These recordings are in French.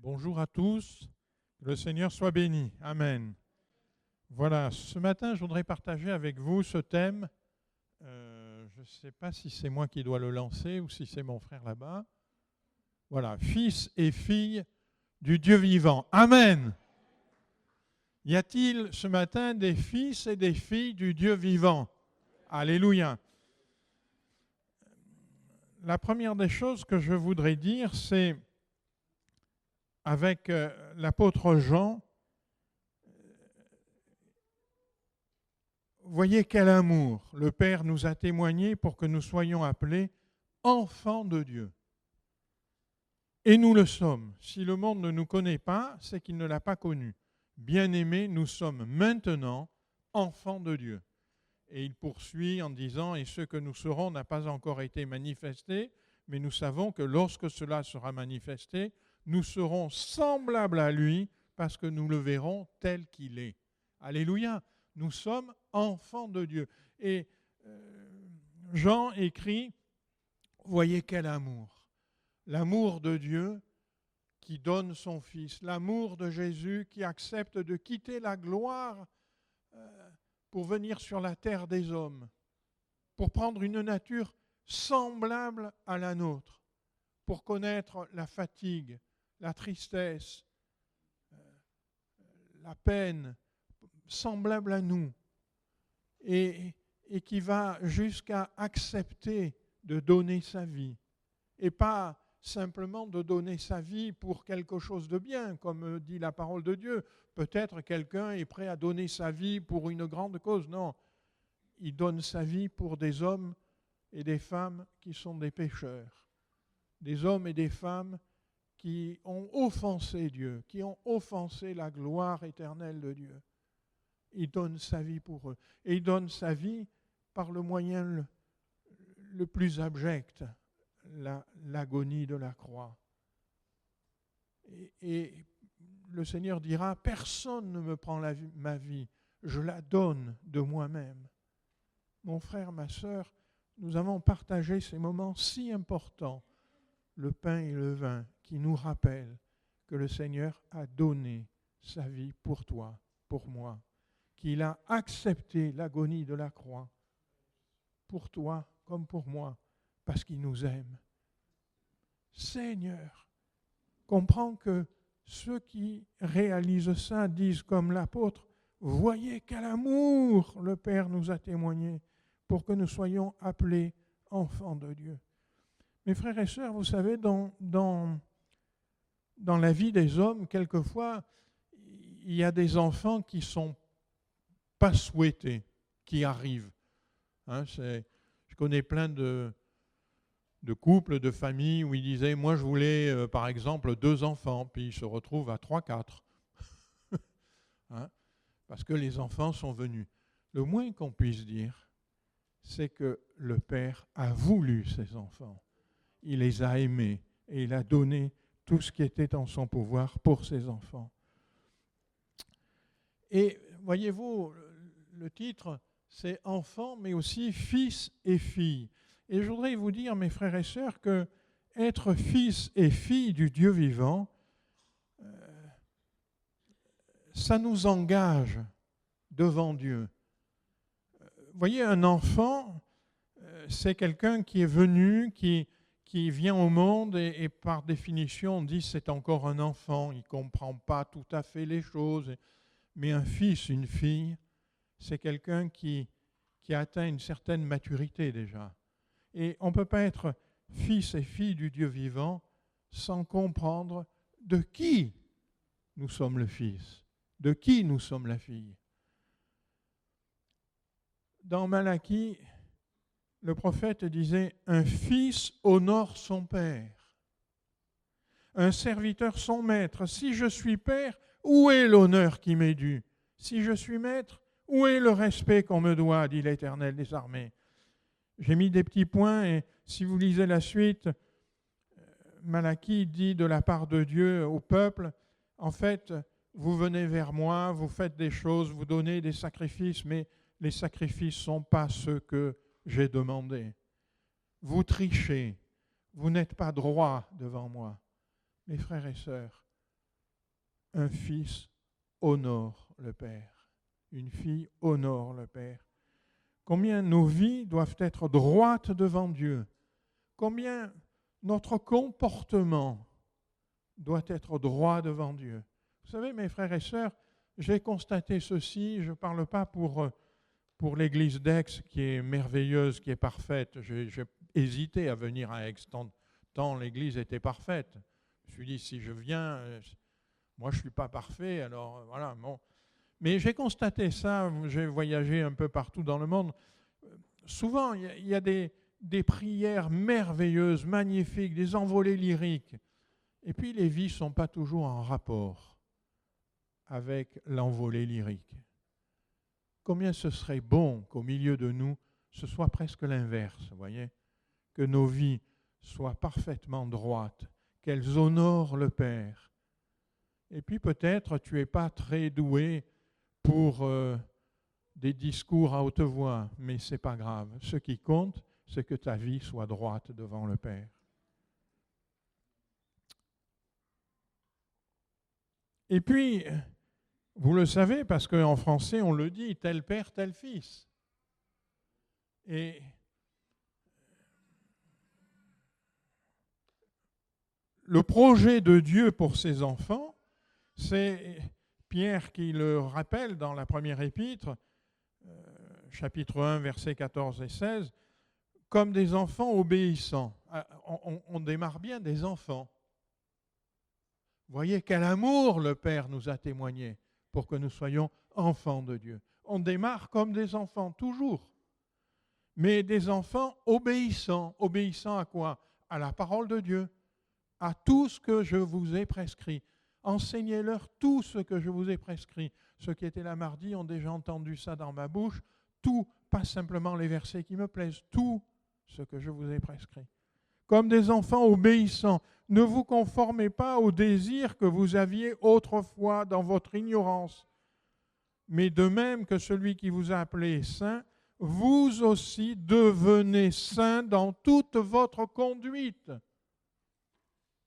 Bonjour à tous, que le Seigneur soit béni. Amen. Voilà, ce matin, je voudrais partager avec vous ce thème. Je ne sais pas si c'est moi qui dois le lancer ou si c'est mon frère là-bas. Voilà, fils et filles du Dieu vivant. Amen. Y a-t-il ce matin des fils et des filles du Dieu vivant? Alléluia. La première des choses que je voudrais dire, c'est avec l'apôtre Jean, voyez quel amour le Père nous a témoigné pour que nous soyons appelés enfants de Dieu. Et nous le sommes. Si le monde ne nous connaît pas, c'est qu'il ne l'a pas connu. Bien-aimés, nous sommes maintenant enfants de Dieu. Et il poursuit en disant, et ce que nous serons n'a pas encore été manifesté, mais nous savons que lorsque cela sera manifesté, nous serons semblables à lui parce que nous le verrons tel qu'il est. Alléluia, nous sommes enfants de Dieu. Et Jean écrit, voyez quel amour. L'amour de Dieu qui donne son Fils, l'amour de Jésus qui accepte de quitter la gloire pour venir sur la terre des hommes, pour prendre une nature semblable à la nôtre, pour connaître la fatigue, la tristesse, la peine, semblable à nous, et qui va jusqu'à accepter de donner sa vie, et pas simplement de donner sa vie pour quelque chose de bien, comme dit la parole de Dieu. Peut-être quelqu'un est prêt à donner sa vie pour une grande cause. Non, il donne sa vie pour des hommes et des femmes qui sont des pécheurs, des hommes et des femmes qui ont offensé Dieu, qui ont offensé la gloire éternelle de Dieu. Il donne sa vie pour eux. Et il donne sa vie par le moyen le plus abject, l'agonie de la croix. Et le Seigneur dira, personne ne me prend ma vie, je la donne de moi-même. Mon frère, ma sœur, nous avons partagé ces moments si importants, le pain et le vin, qui nous rappellent que le Seigneur a donné sa vie pour toi, pour moi, qu'il a accepté l'agonie de la croix, pour toi comme pour moi, parce qu'il nous aime. Seigneur, comprends que ceux qui réalisent ça disent comme l'apôtre, voyez quel amour le Père nous a témoigné pour que nous soyons appelés enfants de Dieu. Mes frères et sœurs, vous savez, dans la vie des hommes, quelquefois, il y a des enfants qui ne sont pas souhaités, qui arrivent. Je connais plein de couples, de familles où ils disaient, moi je voulais par exemple 2 enfants, puis ils se retrouvent à 3, 4. Parce que les enfants sont venus. Le moins qu'on puisse dire, c'est que le Père a voulu ces enfants. Il les a aimés et il a donné tout ce qui était en son pouvoir pour ses enfants. Et voyez-vous, le titre, c'est « Enfants, mais aussi fils et filles ». Et je voudrais vous dire, mes frères et sœurs, que être fils et fille du Dieu vivant, ça nous engage devant Dieu. Vous voyez, un enfant, c'est quelqu'un qui est venu, qui vient au monde et par définition, on dit c'est encore un enfant, il ne comprend pas tout à fait les choses. Mais un fils, une fille, c'est quelqu'un qui a atteint une certaine maturité déjà. Et on ne peut pas être fils et fille du Dieu vivant sans comprendre de qui nous sommes le fils, de qui nous sommes la fille. Dans Malachie, le prophète disait « Un fils honore son père, un serviteur son maître. Si je suis père, où est l'honneur qui m'est dû? Si je suis maître, où est le respect qu'on me doit, dit l'Éternel des armées. » J'ai mis des petits points et si vous lisez la suite, Malachie dit de la part de Dieu au peuple, en fait, vous venez vers moi, vous faites des choses, vous donnez des sacrifices, mais les sacrifices ne sont pas ceux que j'ai demandés. Vous trichez, vous n'êtes pas droit devant moi. Mes frères et sœurs, Un fils honore le Père. Une fille honore le Père. Combien nos vies doivent être droites devant Dieu. Combien notre comportement doit être droit devant Dieu. Vous savez, mes frères et sœurs, j'ai constaté ceci, je ne parle pas pour l'église d'Aix qui est merveilleuse, qui est parfaite. J'ai hésité à venir à Aix tant l'église était parfaite. Je me suis dit, si je viens, moi je ne suis pas parfait, alors voilà. Bon. Mais j'ai constaté ça, j'ai voyagé un peu partout dans le monde. Souvent, il y a des prières merveilleuses, magnifiques, des envolées lyriques. Et puis les vies ne sont pas toujours en rapport avec l'envolée lyrique. Combien ce serait bon qu'au milieu de nous, ce soit presque l'inverse, vous voyez, que nos vies soient parfaitement droites, qu'elles honorent le Père. Et puis peut-être tu n'es pas très doué pour des discours à haute voix, mais ce n'est pas grave. Ce qui compte, c'est que ta vie soit droite devant le Père. Et puis, vous le savez, parce qu'en français, on le dit, tel père, tel fils. Et le projet de Dieu pour ses enfants, c'est Pierre qui le rappelle dans la première épître, chapitre 1, versets 14 et 16, comme des enfants obéissants. On démarre bien des enfants. Vous voyez quel amour le Père nous a témoigné pour que nous soyons enfants de Dieu. On démarre comme des enfants, toujours. Mais des enfants obéissants. Obéissants à quoi? À la parole de Dieu, à tout ce que je vous ai prescrit. Enseignez-leur tout ce que je vous ai prescrit. Ceux qui étaient là mardi ont déjà entendu ça dans ma bouche. Tout, pas simplement les versets qui me plaisent, tout ce que je vous ai prescrit. Comme des enfants obéissants, ne vous conformez pas aux désirs que vous aviez autrefois dans votre ignorance, mais de même que celui qui vous a appelé est saint, vous aussi devenez saints dans toute votre conduite.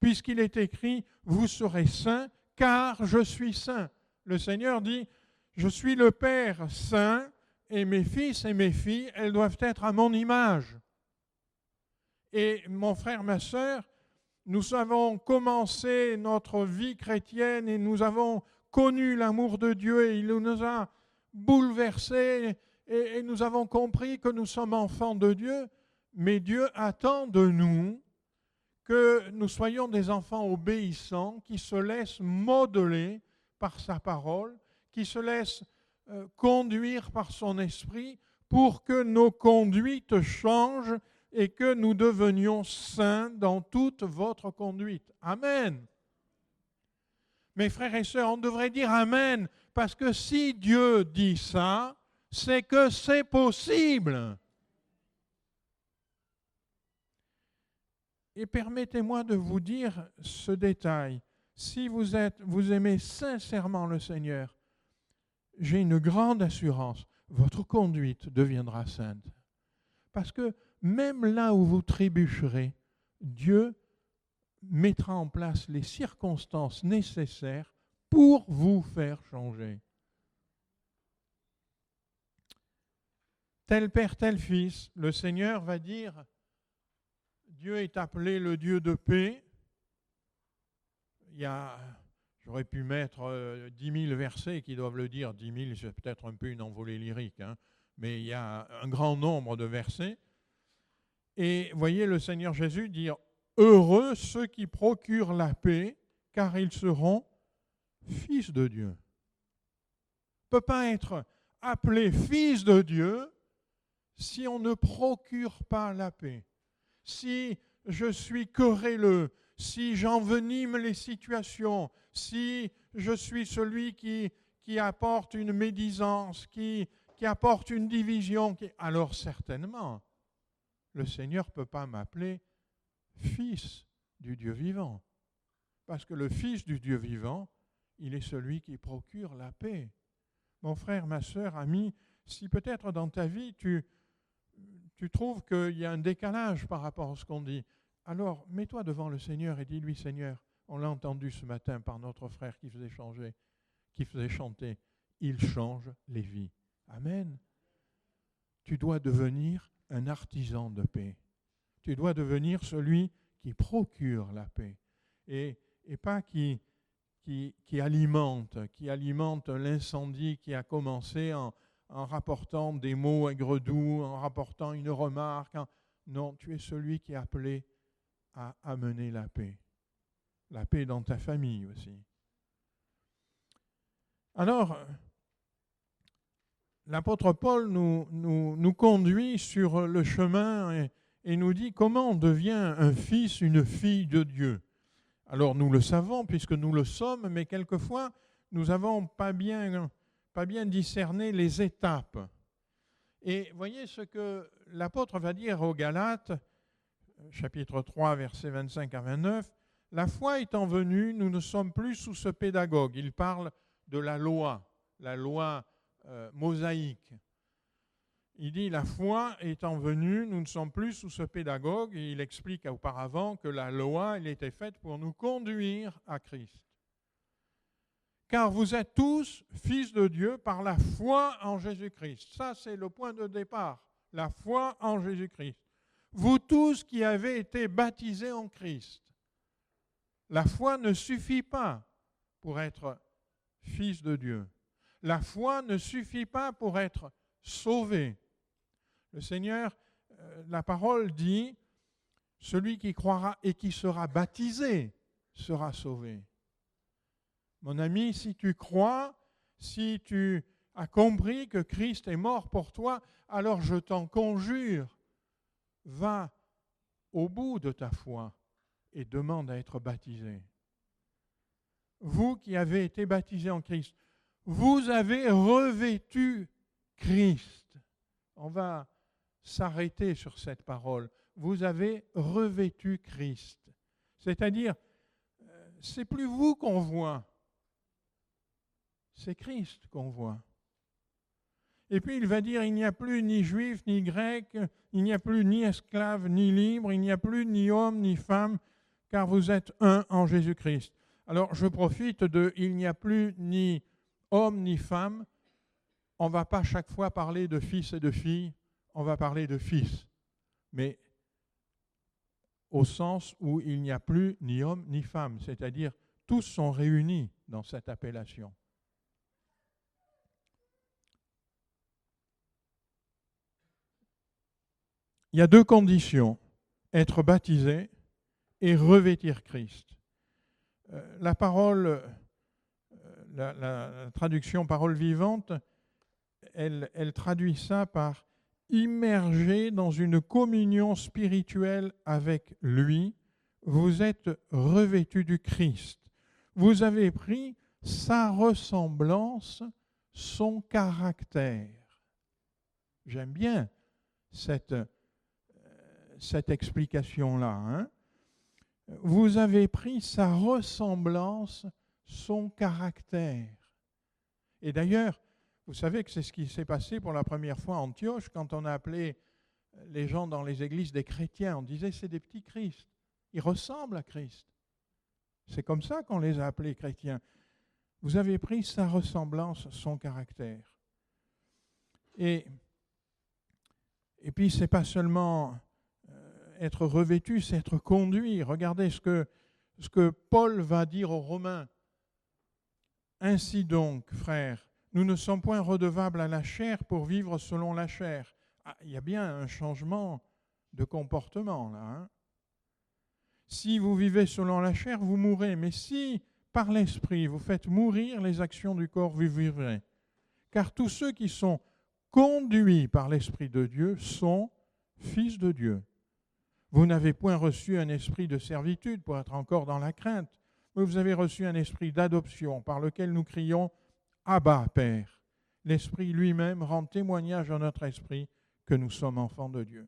Puisqu'il est écrit, vous serez saints, car je suis saint. Le Seigneur dit, je suis le Père saint, et mes fils et mes filles, elles doivent être à mon image. Et mon frère, ma sœur, nous avons commencé notre vie chrétienne et nous avons connu l'amour de Dieu et il nous a bouleversés et nous avons compris que nous sommes enfants de Dieu, mais Dieu attend de nous que nous soyons des enfants obéissants qui se laissent modeler par sa parole, qui se laissent conduire par son esprit pour que nos conduites changent et que nous devenions saints dans toute votre conduite. Amen. Mes frères et sœurs, on devrait dire Amen, parce que si Dieu dit ça, c'est que c'est possible. Et permettez-moi de vous dire ce détail. Si vous aimez sincèrement le Seigneur, j'ai une grande assurance, votre conduite deviendra sainte. Parce que même là où vous trébucherez, Dieu mettra en place les circonstances nécessaires pour vous faire changer. Tel père, tel fils, le Seigneur va dire, Dieu est appelé le Dieu de paix. J'aurais pu mettre 10 000 versets qui doivent le dire. 10 000, c'est peut-être un peu une envolée lyrique, hein, mais il y a un grand nombre de versets. Et voyez le Seigneur Jésus dire « Heureux ceux qui procurent la paix, car ils seront fils de Dieu. » On ne peut pas être appelé fils de Dieu si on ne procure pas la paix. Si je suis querelleux, si j'envenime les situations, si je suis celui qui apporte une médisance, qui apporte une division, alors certainement, le Seigneur ne peut pas m'appeler fils du Dieu vivant. Parce que le fils du Dieu vivant, il est celui qui procure la paix. Mon frère, ma sœur, ami, si peut-être dans ta vie, tu trouves qu'il y a un décalage par rapport à ce qu'on dit, alors mets-toi devant le Seigneur et dis-lui, Seigneur, On l'a entendu ce matin par notre frère qui faisait chanter. Il change les vies. Amen. Tu dois devenir un artisan de paix. Tu dois devenir celui qui procure la paix et pas qui alimente l'incendie qui a commencé en rapportant des mots aigres-doux, en rapportant une remarque. Non, tu es celui qui est appelé à amener la paix. La paix dans ta famille aussi. Alors, l'apôtre Paul nous conduit sur le chemin et nous dit comment on devient un fils, une fille de Dieu. Alors nous le savons puisque nous le sommes, mais quelquefois nous n'avons pas bien discerné les étapes. Et voyez ce que l'apôtre va dire aux Galates, chapitre 3, versets 25 à 29. La foi étant venue, nous ne sommes plus sous ce pédagogue. Il parle de la loi mosaïque. Il dit, la foi étant venue, nous ne sommes plus sous ce pédagogue. Et il explique auparavant que la loi, elle était faite pour nous conduire à Christ. Car vous êtes tous fils de Dieu par la foi en Jésus-Christ. Ça, c'est le point de départ, la foi en Jésus-Christ. Vous tous qui avez été baptisés en Christ. La foi ne suffit pas pour être fils de Dieu. La foi ne suffit pas pour être sauvé. Le Seigneur, la parole dit, celui qui croira et qui sera baptisé sera sauvé. Mon ami, si tu crois, si tu as compris que Christ est mort pour toi, alors je t'en conjure, va au bout de ta foi et demande à être baptisé. Vous qui avez été baptisés en Christ, vous avez revêtu Christ. On va s'arrêter sur cette parole. Vous avez revêtu Christ. C'est-à-dire, c'est plus vous qu'on voit, c'est Christ qu'on voit. Et puis il va dire, il n'y a plus ni juif ni grec, il n'y a plus ni esclave ni libre, il n'y a plus ni homme ni femme, car vous êtes un en Jésus-Christ. Alors je profite de « il n'y a plus ni homme ni femme », on ne va pas chaque fois parler de fils et de filles, on va parler de fils, mais au sens où il n'y a plus ni homme ni femme, c'est-à-dire tous sont réunis dans cette appellation. Il y a deux conditions, être baptisé et revêtir Christ. La parole, la traduction parole vivante, elle traduit ça par immergé dans une communion spirituelle avec lui, vous êtes revêtus du Christ. Vous avez pris sa ressemblance, son caractère. J'aime bien cette explication-là. Hein? Vous avez pris sa ressemblance, son caractère. Et d'ailleurs, vous savez que c'est ce qui s'est passé pour la première fois à Antioche, quand on a appelé les gens dans les églises des chrétiens. On disait, c'est des petits Christ. Ils ressemblent à Christ. C'est comme ça qu'on les a appelés chrétiens. Vous avez pris sa ressemblance, son caractère. Et puis, ce n'est pas seulement être revêtu, c'est être conduit. Regardez ce que Paul va dire aux Romains. Ainsi donc, frères, nous ne sommes point redevables à la chair pour vivre selon la chair. Ah, il y a bien un changement de comportement là. Hein? Si vous vivez selon la chair, vous mourrez. Mais si, par l'Esprit, vous faites mourir les actions du corps, vous vivrez. Car tous ceux qui sont conduits par l'Esprit de Dieu sont fils de Dieu. Vous n'avez point reçu un esprit de servitude pour être encore dans la crainte, mais vous avez reçu un esprit d'adoption par lequel nous crions « Abba, Père ». L'Esprit lui-même rend témoignage à notre esprit que nous sommes enfants de Dieu.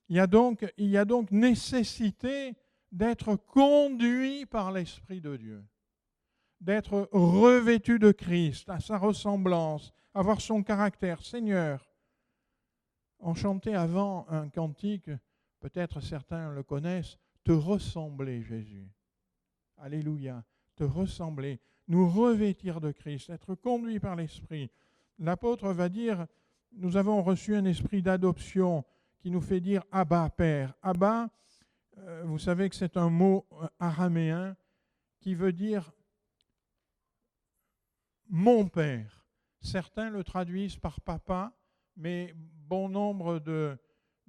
Il y a donc nécessité d'être conduit par l'Esprit de Dieu, d'être revêtu de Christ, à sa ressemblance, avoir son caractère. Seigneur, on chantait avant un cantique, peut-être certains le connaissent, « Te ressembler, Jésus ». alléluia, te ressembler, nous revêtir de Christ, être conduits par l'Esprit. L'apôtre va dire, nous avons reçu un esprit d'adoption qui nous fait dire Abba, Père. Abba, vous savez que c'est un mot araméen qui veut dire mon Père. Certains le traduisent par papa, mais bon nombre de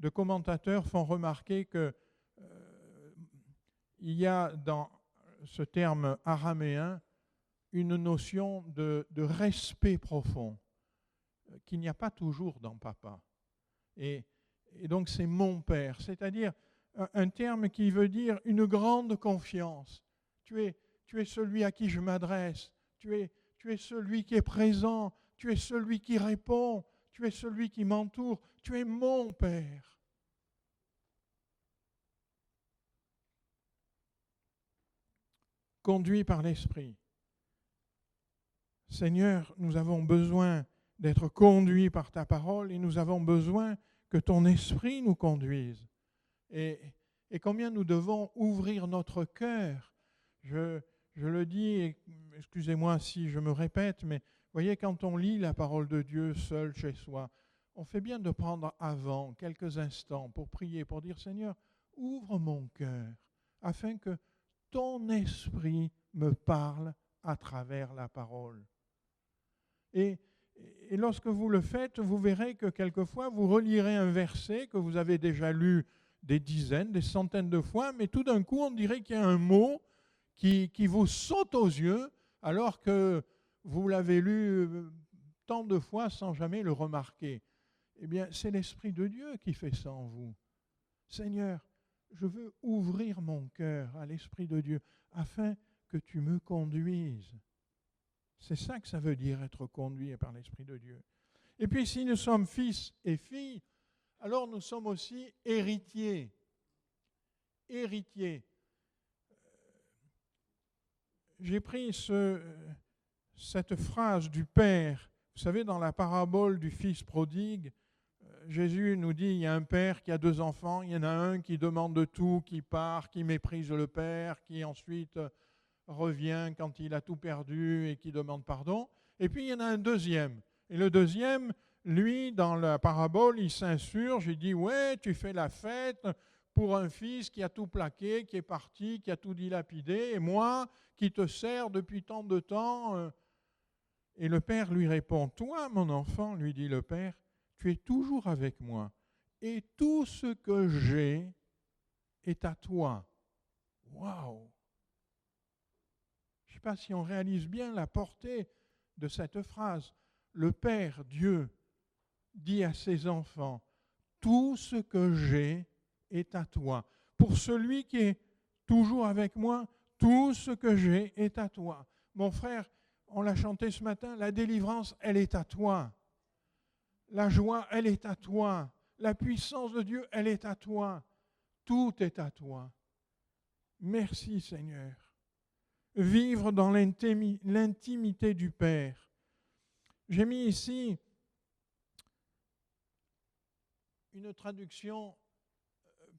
commentateurs font remarquer que il y a dans ce terme araméen une notion de respect profond qu'il n'y a pas toujours dans papa. Et donc c'est mon Père, c'est-à-dire un terme qui veut dire une grande confiance. Tu es celui à qui je m'adresse, tu es celui qui est présent, tu es celui qui répond, tu es celui qui m'entoure, tu es mon Père. Conduit par l'Esprit. Seigneur, nous avons besoin d'être conduits par ta parole et nous avons besoin que ton Esprit nous conduise. Et combien nous devons ouvrir notre cœur. Je le dis, excusez-moi si je me répète, mais voyez, quand on lit la parole de Dieu seul chez soi, on fait bien de prendre avant quelques instants pour prier, pour dire Seigneur, ouvre mon cœur afin que ton esprit me parle à travers la parole. Et lorsque vous le faites, vous verrez que quelquefois vous relirez un verset que vous avez déjà lu des dizaines, des centaines de fois, mais tout d'un coup on dirait qu'il y a un mot qui vous saute aux yeux alors que vous l'avez lu tant de fois sans jamais le remarquer. Eh bien, c'est l'Esprit de Dieu qui fait ça en vous. Seigneur, je veux ouvrir mon cœur à l'Esprit de Dieu afin que tu me conduises. C'est ça que ça veut dire être conduit par l'Esprit de Dieu. Et puis si nous sommes fils et filles, alors nous sommes aussi héritiers. Héritiers. J'ai pris cette phrase du Père. Vous savez, dans la parabole du fils prodigue, Jésus nous dit, il y a un père qui a 2 enfants, il y en a un qui demande de tout, qui part, qui méprise le père, qui ensuite revient quand il a tout perdu et qui demande pardon. Et puis il y en a un deuxième. Et le deuxième, lui, dans la parabole, il s'insurge, il dit, ouais, tu fais la fête pour un fils qui a tout plaqué, qui est parti, qui a tout dilapidé, et moi, qui te sers depuis tant de temps. Et le père lui répond, toi, mon enfant, lui dit le père, tu es toujours avec moi, et tout ce que j'ai est à toi. Waouh! Je ne sais pas si on réalise bien la portée de cette phrase. Le Père, Dieu, dit à ses enfants, tout ce que j'ai est à toi. Pour celui qui est toujours avec moi, tout ce que j'ai est à toi. Mon frère, on l'a chanté ce matin, la délivrance, elle est à toi. La joie, elle est à toi. La puissance de Dieu, elle est à toi. Tout est à toi. Merci Seigneur. Vivre dans l'intimité du Père. J'ai mis ici une traduction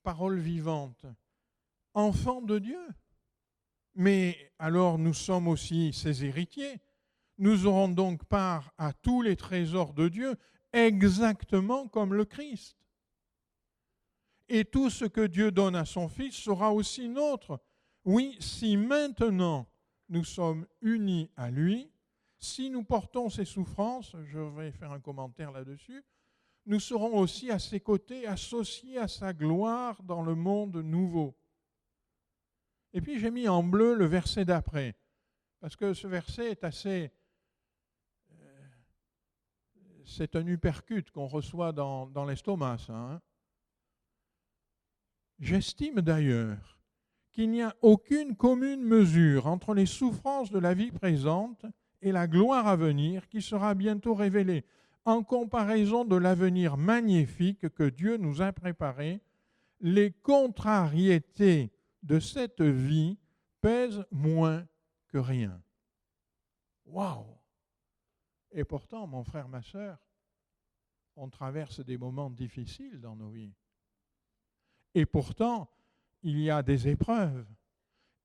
parole vivante. Enfant de Dieu. Mais alors nous sommes aussi ses héritiers. Nous aurons donc part à tous les trésors de Dieu, exactement comme le Christ. Et tout ce que Dieu donne à son Fils sera aussi nôtre. Oui, si maintenant nous sommes unis à lui, si nous portons ses souffrances, je vais faire un commentaire là-dessus, nous serons aussi à ses côtés, associés à sa gloire dans le monde nouveau. Et puis j'ai mis en bleu le verset d'après, parce que ce verset est assez... c'est un uppercut qu'on reçoit dans l'estomac, ça. Hein. J'estime d'ailleurs qu'il n'y a aucune commune mesure entre les souffrances de la vie présente et la gloire à venir qui sera bientôt révélée, en comparaison de l'avenir magnifique que Dieu nous a préparé. Les contrariétés de cette vie pèsent moins que rien. Waouh! Et pourtant, mon frère, ma sœur, on traverse des moments difficiles dans nos vies. Et pourtant, il y a des épreuves.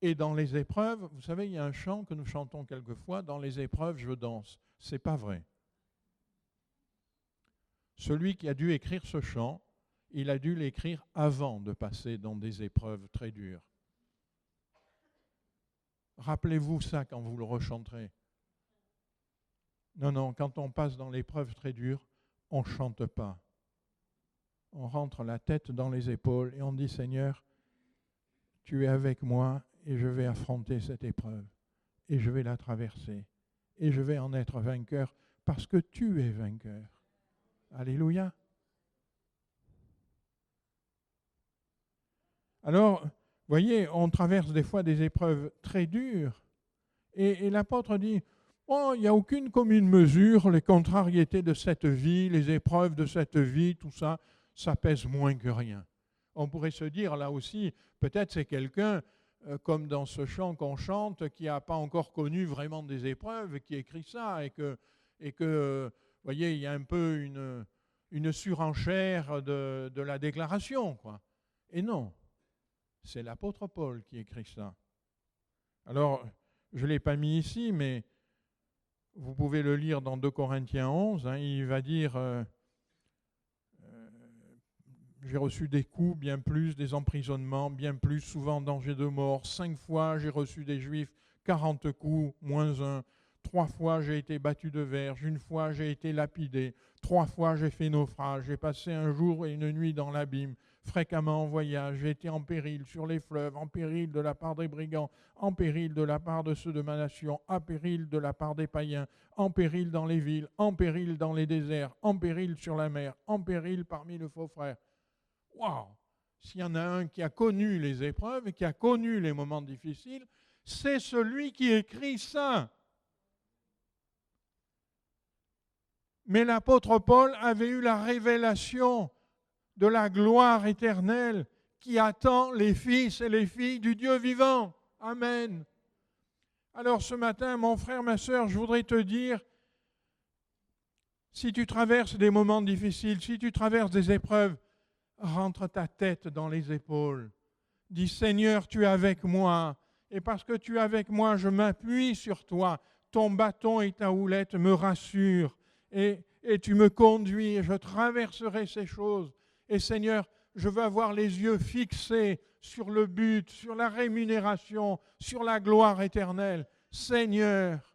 Et dans les épreuves, vous savez, il y a un chant que nous chantons quelquefois, dans les épreuves, je danse. C'est pas vrai. Celui qui a dû écrire ce chant, il a dû l'écrire avant de passer dans des épreuves très dures. Rappelez-vous ça quand vous le rechanterez. Non, quand on passe dans l'épreuve très dure, on ne chante pas. On rentre la tête dans les épaules et on dit, Seigneur, tu es avec moi et je vais affronter cette épreuve. Et je vais la traverser. Et je vais en être vainqueur parce que tu es vainqueur. Alléluia. Alors, vous voyez, on traverse des fois des épreuves très dures. Et l'apôtre dit, oh, il n'y a aucune commune mesure, les contrariétés de cette vie, les épreuves de cette vie, tout ça, ça pèse moins que rien. On pourrait se dire, là aussi, peut-être c'est quelqu'un, comme dans ce chant qu'on chante, qui n'a pas encore connu vraiment des épreuves, qui écrit ça, et que vous voyez, il y a un peu une surenchère de la déclaration, quoi. Et non, c'est l'apôtre Paul qui écrit ça. Alors, je ne l'ai pas mis ici, mais vous pouvez le lire dans 2 Corinthiens 11. Il va dire, j'ai reçu des coups, bien plus, des emprisonnements, bien plus, souvent danger de mort. 5 fois, j'ai reçu des Juifs 40 coups, moins 1. 3 fois, j'ai été battu de verge. 1 fois, j'ai été lapidé. 3 fois, j'ai fait naufrage. J'ai passé un jour et une nuit dans l'abîme. Fréquemment en voyage, j'ai été en péril sur les fleuves, en péril de la part des brigands, en péril de la part de ceux de ma nation, en péril de la part des païens, en péril dans les villes, en péril dans les déserts, en péril sur la mer, en péril parmi les faux frères. Waouh! S'il y en a un qui a connu les épreuves et qui a connu les moments difficiles, c'est celui qui écrit ça. Mais l'apôtre Paul avait eu la révélation de la gloire éternelle qui attend les fils et les filles du Dieu vivant. Amen. Alors ce matin, mon frère, ma sœur, je voudrais te dire, si tu traverses des moments difficiles, si tu traverses des épreuves, rentre ta tête dans les épaules. Dis, Seigneur, tu es avec moi. Et parce que tu es avec moi, je m'appuie sur toi. Ton bâton et ta houlette me rassurent. Et tu me conduis et je traverserai ces choses. Et Seigneur, je veux avoir les yeux fixés sur le but, sur la rémunération, sur la gloire éternelle. Seigneur,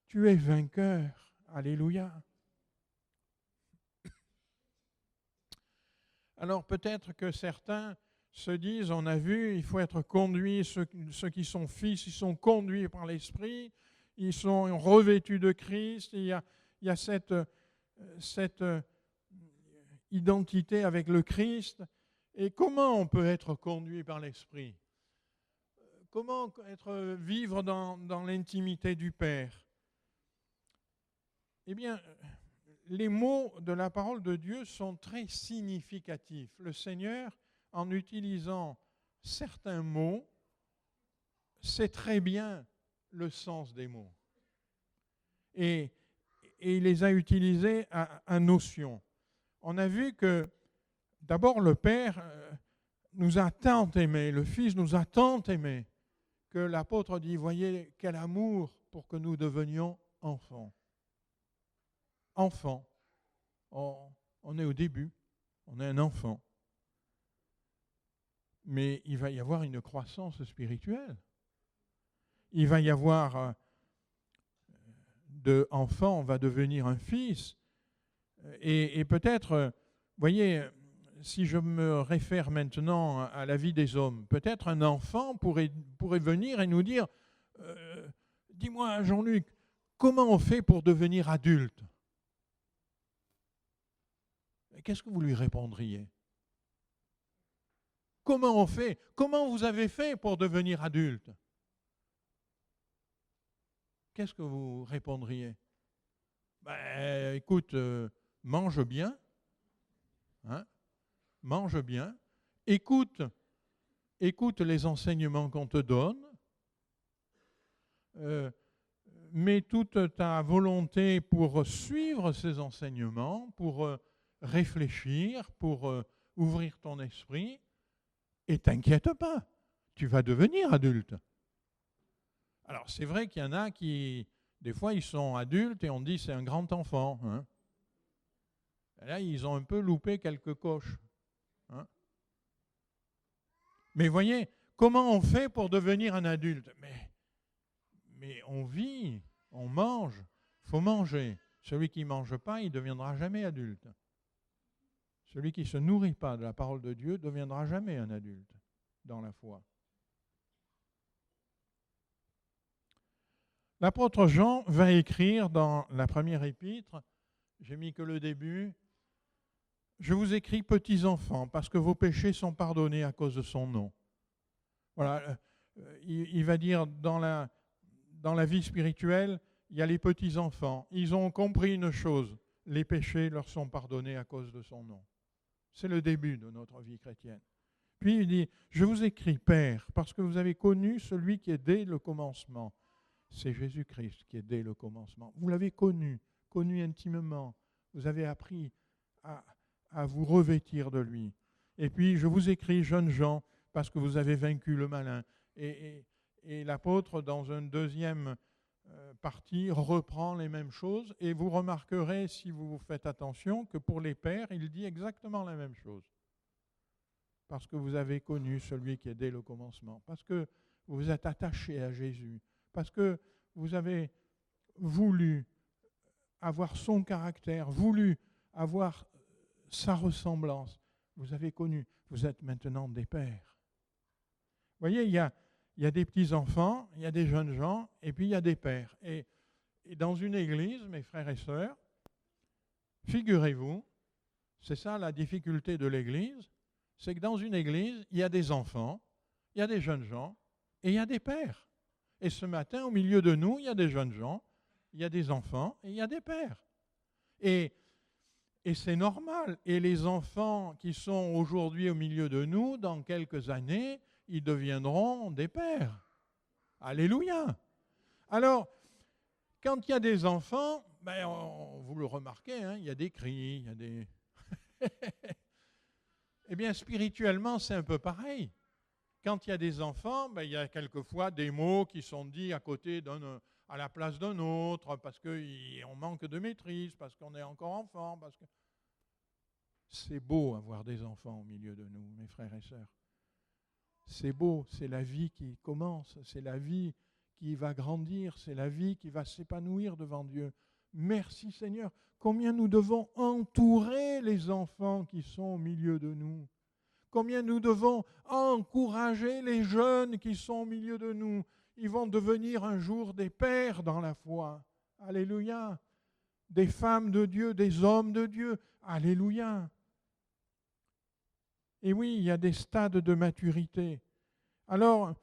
tu es vainqueur. Alléluia. Alors peut-être que certains se disent, on a vu, il faut être conduit, ceux qui sont fils, ils sont conduits par l'Esprit, ils sont revêtus de Christ, il y a cette identité avec le Christ. Et comment on peut être conduit par l'Esprit? Comment vivre dans l'intimité du Père? Eh bien, les mots de la parole de Dieu sont très significatifs. Le Seigneur, en utilisant certains mots, sait très bien le sens des mots. Et il les a utilisés à notion. On a vu que d'abord le Père nous a tant aimés, le Fils nous a tant aimés, que l'apôtre dit, voyez quel amour pour que nous devenions enfants. Enfants. On est au début, on est un enfant. Mais il va y avoir une croissance spirituelle. Il va y avoir de enfant, on va devenir un fils. Et peut-être, voyez, si je me réfère maintenant à la vie des hommes, peut-être un enfant pourrait venir et nous dire, dis-moi Jean-Luc, comment on fait pour devenir adulte? Qu'est-ce que vous lui répondriez? Comment on fait? Comment vous avez fait pour devenir adulte? Qu'est-ce que vous répondriez? Écoute, mange bien, mange bien, écoute les enseignements qu'on te donne, mets toute ta volonté pour suivre ces enseignements, pour réfléchir, pour ouvrir ton esprit, et t'inquiète pas, tu vas devenir adulte. Alors, c'est vrai qu'il y en a qui, des fois, ils sont adultes et on dit c'est un grand enfant. Hein. Et là, ils ont un peu loupé quelques coches. Hein. Mais voyez, comment on fait pour devenir un adulte? Mais on vit, on mange, il faut manger. Celui qui ne mange pas, il ne deviendra jamais adulte. Celui qui ne se nourrit pas de la parole de Dieu ne deviendra jamais un adulte dans la foi. L'apôtre Jean va écrire dans la première épître, j'ai mis que le début, « Je vous écris, petits enfants, parce que vos péchés sont pardonnés à cause de son nom. » Voilà, il va dire dans la vie spirituelle, il y a les petits enfants. Ils ont compris une chose, les péchés leur sont pardonnés à cause de son nom. C'est le début de notre vie chrétienne. Puis il dit, je vous écris, Père, parce que vous avez connu celui qui est dès le commencement. C'est Jésus-Christ qui est dès le commencement. Vous l'avez connu intimement. Vous avez appris à vous revêtir de lui. Et puis, je vous écris, jeunes gens, parce que vous avez vaincu le malin. Et l'apôtre, dans une deuxième partie, reprend les mêmes choses. Et vous remarquerez, si vous faites attention, que pour les pères, il dit exactement la même chose. Parce que vous avez connu celui qui est dès le commencement. Parce que vous vous êtes attaché à Jésus. Parce que vous avez voulu avoir son caractère, voulu avoir sa ressemblance. Vous avez connu. Vous êtes maintenant des pères. Vous voyez, il y a des petits-enfants, il y a des jeunes gens, et puis il y a des pères. Et dans une église, mes frères et sœurs, figurez-vous, c'est ça la difficulté de l'église, c'est que dans une église, il y a des enfants, il y a des jeunes gens, et il y a des pères. Et ce matin, au milieu de nous, il y a des jeunes gens, il y a des enfants, et il y a des pères. Et c'est normal. Et les enfants qui sont aujourd'hui au milieu de nous, dans quelques années, ils deviendront des pères. Alléluia. Alors, quand il y a des enfants, vous le remarquez, hein, il y a des cris, il y a des... Eh bien, spirituellement, c'est un peu pareil. Quand il y a des enfants, il y a quelquefois des mots qui sont dits à côté à la place d'un autre, parce qu'on manque de maîtrise, parce qu'on est encore enfant. Parce que... C'est beau avoir des enfants au milieu de nous, mes frères et sœurs. C'est beau, c'est la vie qui commence, c'est la vie qui va grandir, c'est la vie qui va s'épanouir devant Dieu. Merci Seigneur. Combien nous devons entourer les enfants qui sont au milieu de nous. Combien nous devons encourager les jeunes qui sont au milieu de nous. Ils vont devenir un jour des pères dans la foi. Alléluia. Des femmes de Dieu, des hommes de Dieu. Alléluia. Et oui, il y a des stades de maturité. Alors,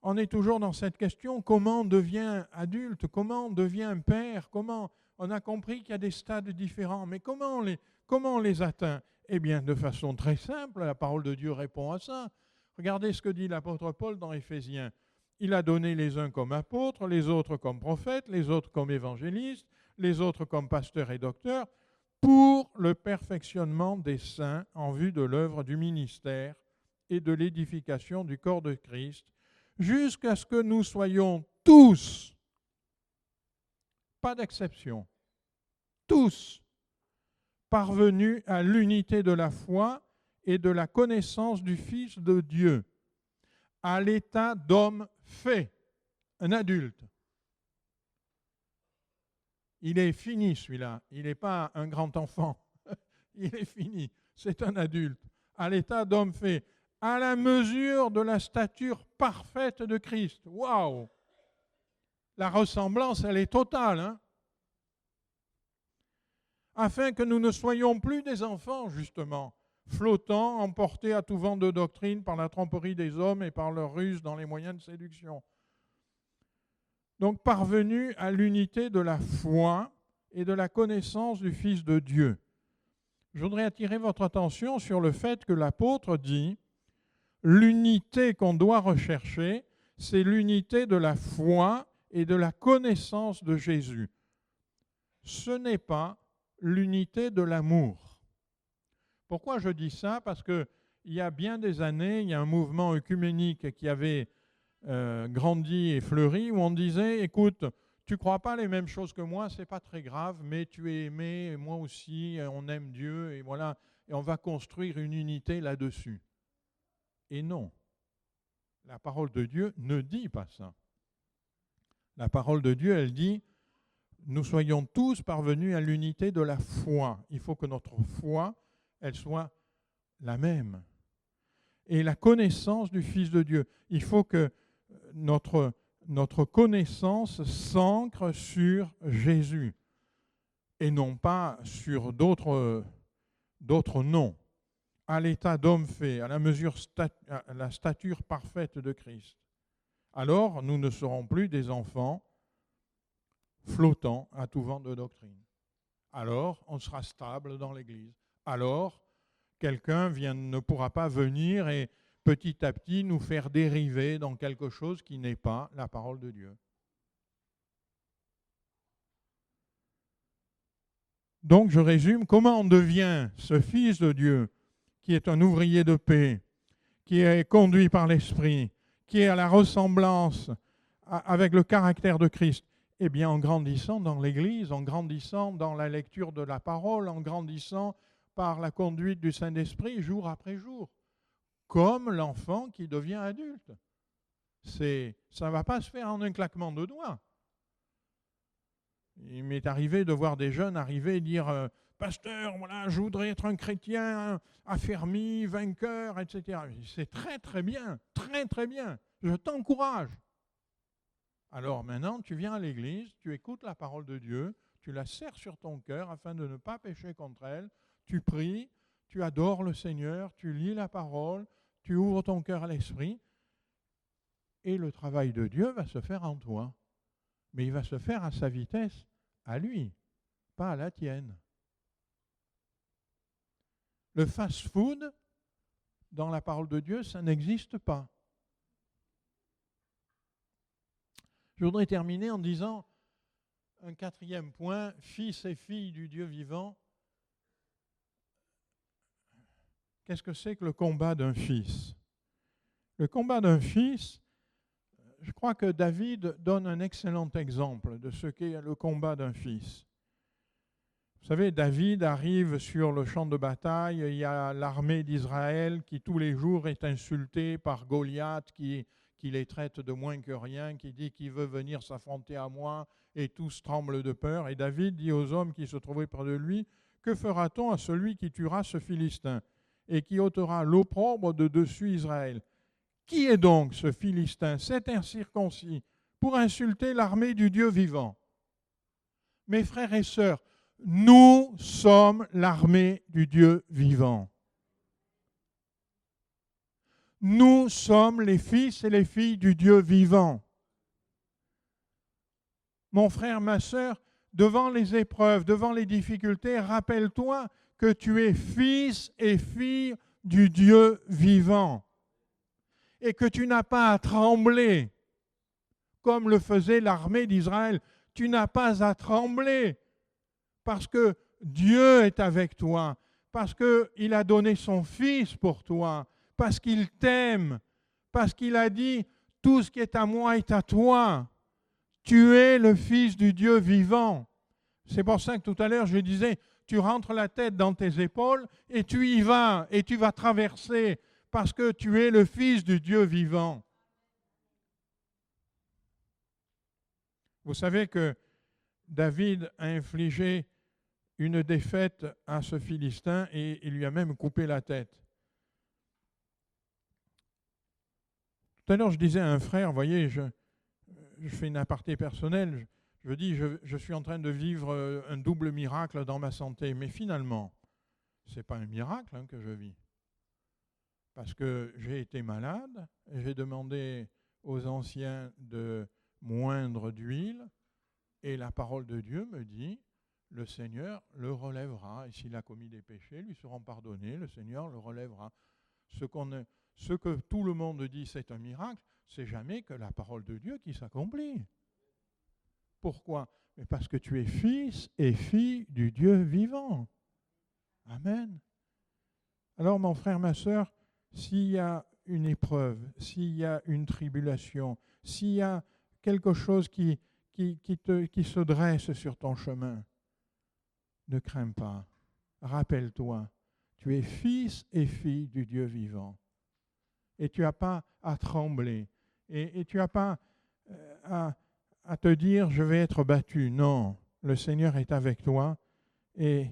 on est toujours dans cette question, comment on devient adulte, comment on devient père, comment on a compris qu'il y a des stades différents, mais comment on les atteint? Eh bien, de façon très simple, la parole de Dieu répond à ça. Regardez ce que dit l'apôtre Paul dans Éphésiens. Il a donné les uns comme apôtres, les autres comme prophètes, les autres comme évangélistes, les autres comme pasteurs et docteurs, pour le perfectionnement des saints en vue de l'œuvre du ministère et de l'édification du corps de Christ, jusqu'à ce que nous soyons tous, pas d'exception, tous parvenus à l'unité de la foi et de la connaissance du Fils de Dieu, à l'état d'homme fait, un adulte. Il est fini celui-là, il n'est pas un grand enfant, il est fini, c'est un adulte, à l'état d'homme fait, à la mesure de la stature parfaite de Christ. Waouh! La ressemblance, elle est totale, hein? Afin que nous ne soyons plus des enfants, justement, flottants, emportés à tout vent de doctrine par la tromperie des hommes et par leur ruse dans les moyens de séduction. Donc, parvenus à l'unité de la foi et de la connaissance du Fils de Dieu. Je voudrais attirer votre attention sur le fait que l'apôtre dit l'unité qu'on doit rechercher, c'est l'unité de la foi et de la connaissance de Jésus. Ce n'est pas l'unité de l'amour. Pourquoi je dis ça? Parce qu'il il y a bien des années, il y a un mouvement œcuménique qui avait grandi et fleuri, où on disait, écoute, tu ne crois pas les mêmes choses que moi, ce n'est pas très grave, mais tu es aimé, et moi aussi, on aime Dieu, et voilà, et on va construire une unité là-dessus. Et non, la parole de Dieu ne dit pas ça. La parole de Dieu, elle dit, nous soyons tous parvenus à l'unité de la foi. Il faut que notre foi, elle soit la même. Et la connaissance du Fils de Dieu. Il faut que notre connaissance s'ancre sur Jésus et non pas sur d'autres noms, à l'état d'homme fait, à la stature parfaite de Christ. Alors, nous ne serons plus des enfants flottants à tout vent de doctrine. Alors, on sera stable dans l'Église. Alors, quelqu'un ne pourra pas venir et petit à petit nous faire dériver dans quelque chose qui n'est pas la parole de Dieu. Donc, je résume, comment on devient ce Fils de Dieu qui est un ouvrier de paix, qui est conduit par l'Esprit, qui est à la ressemblance avec le caractère de Christ? Eh bien, en grandissant dans l'Église, en grandissant dans la lecture de la parole, en grandissant par la conduite du Saint-Esprit jour après jour, comme l'enfant qui devient adulte. Ça ne va pas se faire en un claquement de doigts. Il m'est arrivé de voir des jeunes arriver et dire « Pasteur, voilà, je voudrais être un chrétien affermi, vainqueur, etc. » C'est très très bien, je t'encourage. Alors maintenant, tu viens à l'église, tu écoutes la parole de Dieu, tu la serres sur ton cœur afin de ne pas pécher contre elle, tu pries, tu adores le Seigneur, tu lis la parole, tu ouvres ton cœur à l'esprit, et le travail de Dieu va se faire en toi. Mais il va se faire à sa vitesse, à lui, pas à la tienne. Le fast-food, dans la parole de Dieu, ça n'existe pas. Je voudrais terminer en disant un 4e point, fils et filles du Dieu vivant. Qu'est-ce que c'est que le combat d'un fils? Le combat d'un fils, je crois que David donne un excellent exemple de ce qu'est le combat d'un fils. Vous savez, David arrive sur le champ de bataille, il y a l'armée d'Israël qui tous les jours est insultée par Goliath, qui les traite de moins que rien, qui dit qu'il veut venir s'affronter à moi, et tous tremblent de peur. Et David dit aux hommes qui se trouvaient près de lui, « Que fera-t-on à celui qui tuera ce Philistin et qui ôtera l'opprobre de dessus Israël? Qui est donc ce Philistin, cet incirconcis, pour insulter l'armée du Dieu vivant ?» Mes frères et sœurs, nous sommes l'armée du Dieu vivant. Nous sommes les fils et les filles du Dieu vivant. Mon frère, ma sœur, devant les épreuves, devant les difficultés, rappelle-toi que tu es fils et fille du Dieu vivant et que tu n'as pas à trembler comme le faisait l'armée d'Israël. Tu n'as pas à trembler parce que Dieu est avec toi, parce qu'il a donné son Fils pour toi, parce qu'il t'aime, parce qu'il a dit « Tout ce qui est à moi est à toi ». Tu es le Fils du Dieu vivant. C'est pour ça que tout à l'heure je disais, tu rentres la tête dans tes épaules et tu y vas, et tu vas traverser, parce que tu es le Fils du Dieu vivant. Vous savez que David a infligé une défaite à ce Philistin et il lui a même coupé la tête. Tout à l'heure, je disais à un frère, vous voyez, je fais une aparté personnelle, je dis, je suis en train de vivre un double miracle dans ma santé, mais finalement, ce n'est pas un miracle que je vis. Parce que j'ai été malade, j'ai demandé aux anciens de moindre d'huile, et la parole de Dieu me dit, le Seigneur le relèvera, et s'il a commis des péchés, lui seront pardonnés, le Seigneur le relèvera. Ce que tout le monde dit c'est un miracle, c'est jamais que la parole de Dieu qui s'accomplit. Pourquoi? Mais parce que tu es fils et fille du Dieu vivant. Amen. Alors mon frère, ma sœur, s'il y a une épreuve, s'il y a une tribulation, s'il y a quelque chose qui se dresse sur ton chemin, ne crains pas. Rappelle-toi, tu es fils et fille du Dieu vivant. Et tu n'as pas à trembler. Et tu n'as pas à te dire, je vais être battu. Non, le Seigneur est avec toi et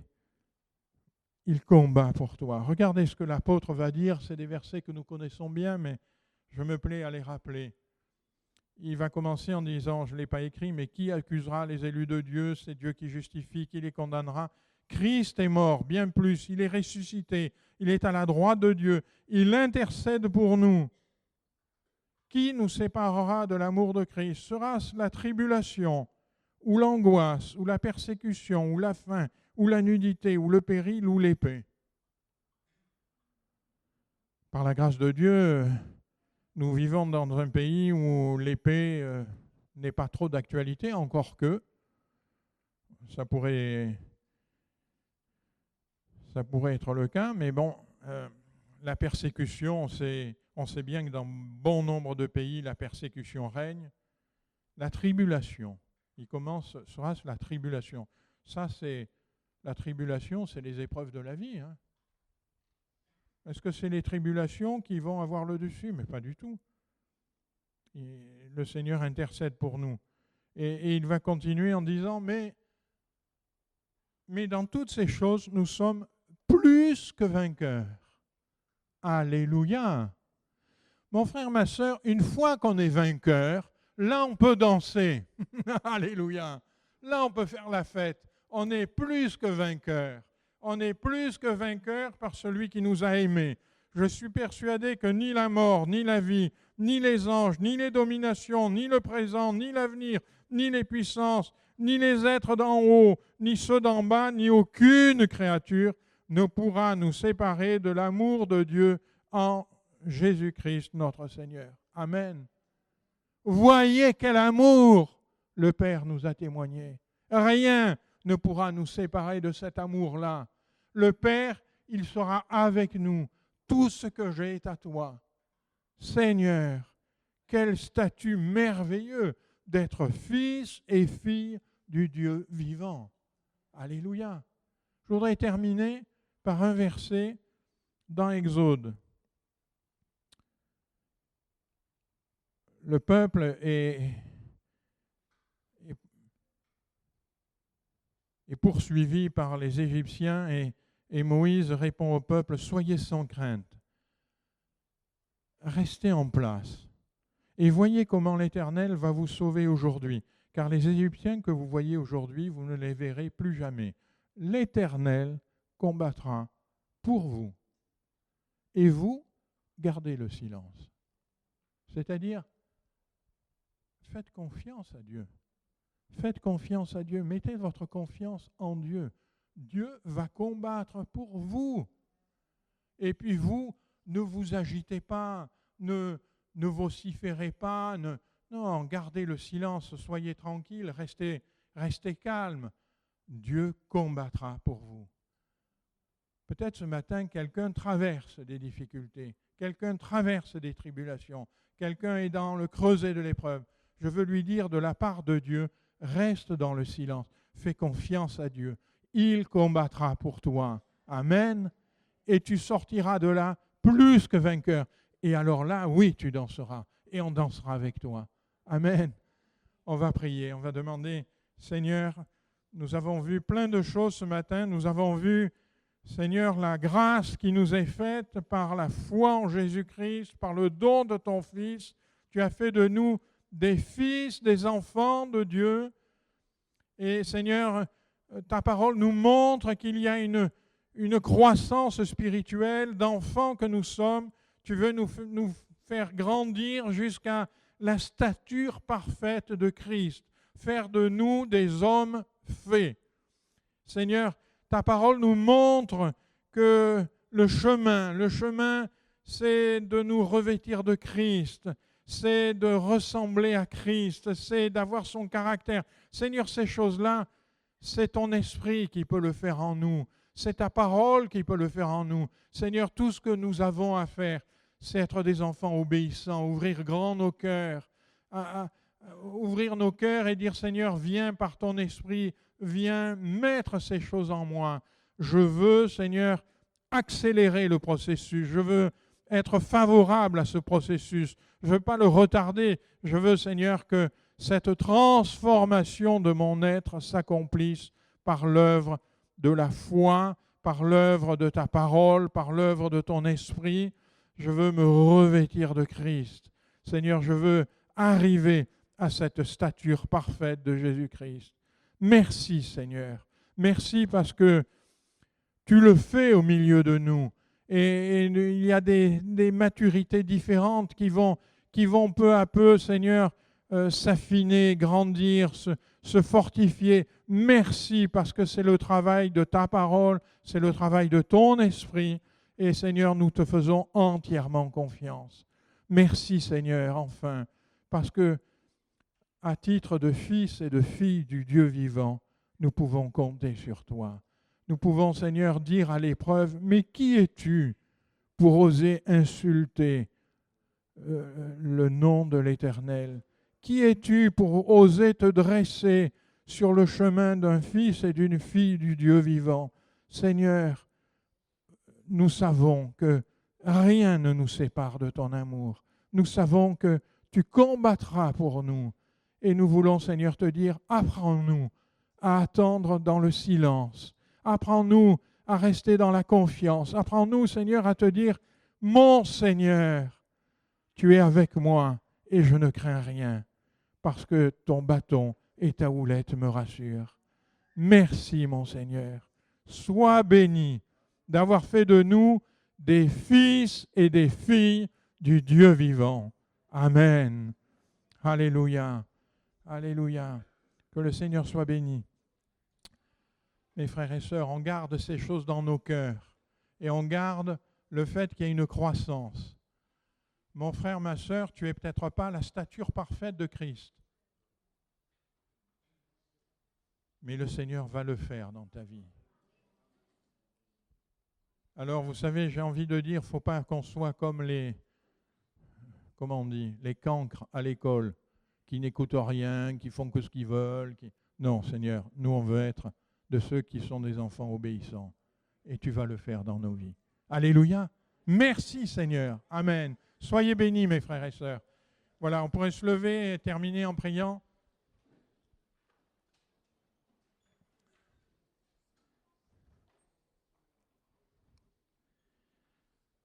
il combat pour toi. Regardez ce que l'apôtre va dire. C'est des versets que nous connaissons bien, mais je me plais à les rappeler. Il va commencer en disant, je ne l'ai pas écrit, mais qui accusera les élus de Dieu? C'est Dieu qui justifie, qui les condamnera. Christ est mort, bien plus, il est ressuscité, il est à la droite de Dieu, il intercède pour nous. Qui nous séparera de l'amour de Christ? Sera-ce la tribulation, ou l'angoisse, ou la persécution, ou la faim, ou la nudité, ou le péril, ou l'épée? Par la grâce de Dieu, nous vivons dans un pays où l'épée n'est pas trop d'actualité, encore que ça pourrait être le cas, mais bon, la persécution, on sait bien que dans bon nombre de pays, la persécution règne. La tribulation, sera la tribulation. Ça, c'est la tribulation, c'est les épreuves de la vie. Hein. Est-ce que c'est les tribulations qui vont avoir le dessus? Mais pas du tout. Et le Seigneur intercède pour nous. Et il va continuer en disant, mais dans toutes ces choses, nous sommes plus que vainqueurs. Alléluia. Mon frère, ma sœur, une fois qu'on est vainqueur, là on peut danser. Alléluia. Là on peut faire la fête. On est plus que vainqueurs. On est plus que vainqueurs par celui qui nous a aimés. Je suis persuadé que ni la mort, ni la vie, ni les anges, ni les dominations, ni le présent, ni l'avenir, ni les puissances, ni les êtres d'en haut, ni ceux d'en bas, ni aucune créature ne pourra nous séparer de l'amour de Dieu en Jésus-Christ notre Seigneur. Amen. Voyez quel amour le Père nous a témoigné. Rien ne pourra nous séparer de cet amour-là. Le Père, il sera avec nous. Tout ce que j'ai est à toi. Seigneur, quel statut merveilleux d'être fils et fille du Dieu vivant. Alléluia. Je voudrais terminer par un verset dans Exode. Le peuple est poursuivi par les Égyptiens et Moïse répond au peuple, soyez sans crainte, restez en place et voyez comment l'Éternel va vous sauver aujourd'hui, car les Égyptiens que vous voyez aujourd'hui, vous ne les verrez plus jamais. L'Éternel combattra pour vous et vous gardez le silence. C'est-à-dire, faites confiance à Dieu. Faites confiance à Dieu. Mettez votre confiance en Dieu. Dieu va combattre pour vous. Et puis vous, ne vous agitez pas, ne vociférez pas, non, gardez le silence, soyez tranquille, restez calme. Dieu combattra pour vous. Peut-être ce matin, quelqu'un traverse des difficultés, quelqu'un traverse des tribulations, quelqu'un est dans le creuset de l'épreuve. Je veux lui dire de la part de Dieu, reste dans le silence, fais confiance à Dieu. Il combattra pour toi. Amen. Et tu sortiras de là plus que vainqueur. Et alors là, oui, tu danseras. Et on dansera avec toi. Amen. On va prier, on va demander, Seigneur, nous avons vu plein de choses ce matin. Nous avons vu, Seigneur, la grâce qui nous est faite par la foi en Jésus-Christ, par le don de ton Fils. Tu as fait de nous des fils, des enfants de Dieu. Et Seigneur, ta parole nous montre qu'il y a une croissance spirituelle d'enfants que nous sommes. Tu veux nous faire grandir jusqu'à la stature parfaite de Christ, faire de nous des hommes faits. Seigneur, ta parole nous montre que le chemin, c'est de nous revêtir de Christ, c'est de ressembler à Christ, c'est d'avoir son caractère. Seigneur, ces choses-là, c'est ton esprit qui peut le faire en nous. C'est ta parole qui peut le faire en nous. Seigneur, tout ce que nous avons à faire, c'est être des enfants obéissants, ouvrir grand nos cœurs, ouvrir nos cœurs et dire Seigneur, viens par ton esprit, viens mettre ces choses en moi. Je veux, Seigneur, accélérer le processus. Je veux être favorable à ce processus. Je ne veux pas le retarder. Je veux, Seigneur, que cette transformation de mon être s'accomplisse par l'œuvre de la foi, par l'œuvre de ta parole, par l'œuvre de ton esprit. Je veux me revêtir de Christ. Seigneur, je veux arriver à cette stature parfaite de Jésus-Christ. Merci, Seigneur. Merci parce que tu le fais au milieu de nous. Et il y a des maturités différentes qui vont peu à peu, Seigneur, s'affiner, grandir, se fortifier. Merci parce que c'est le travail de ta parole, c'est le travail de ton esprit. Et Seigneur, nous te faisons entièrement confiance. Merci Seigneur, enfin, parce que à titre de fils et de filles du Dieu vivant, nous pouvons compter sur toi. Nous pouvons, Seigneur, dire à l'épreuve, mais qui es-tu pour oser insulter le nom de l'Éternel? Qui es-tu pour oser te dresser sur le chemin d'un fils et d'une fille du Dieu vivant? Seigneur, nous savons que rien ne nous sépare de ton amour. Nous savons que tu combattras pour nous. Et nous voulons, Seigneur, te dire, apprends-nous à attendre dans le silence. Apprends-nous à rester dans la confiance. Apprends-nous, Seigneur, à te dire, mon Seigneur, tu es avec moi et je ne crains rien, parce que ton bâton et ta houlette me rassurent. Merci, mon Seigneur. Sois béni d'avoir fait de nous des fils et des filles du Dieu vivant. Amen. Alléluia. Alléluia. Que le Seigneur soit béni. Mes frères et sœurs, on garde ces choses dans nos cœurs et on garde le fait qu'il y a une croissance. Mon frère, ma sœur, tu n'es peut-être pas la stature parfaite de Christ, mais le Seigneur va le faire dans ta vie. Alors, vous savez, j'ai envie de dire, il ne faut pas qu'on soit comme les cancres à l'école, qui n'écoutent rien, qui font que ce qu'ils veulent. Non, Seigneur, nous, on veut être de ceux qui sont des enfants obéissants. Et tu vas le faire dans nos vies. Alléluia. Merci, Seigneur. Amen. Soyez bénis, mes frères et sœurs. Voilà, on pourrait se lever et terminer en priant.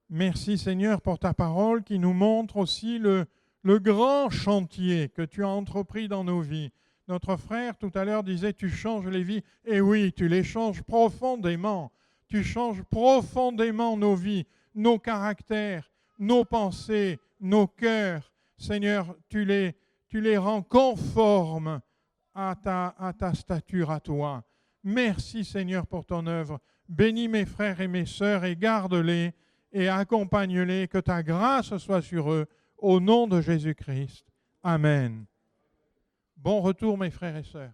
Merci, Seigneur, pour ta parole qui nous montre aussi le grand chantier que tu as entrepris dans nos vies. Notre frère, tout à l'heure, disait, tu changes les vies. Et oui, tu les changes profondément. Tu changes profondément nos vies, nos caractères, nos pensées, nos cœurs. Seigneur, tu les rends conformes à ta stature, à toi. Merci, Seigneur, pour ton œuvre. Bénis mes frères et mes sœurs et garde-les et accompagne-les. Que ta grâce soit sur eux. Au nom de Jésus-Christ. Amen. Bon retour, mes frères et sœurs.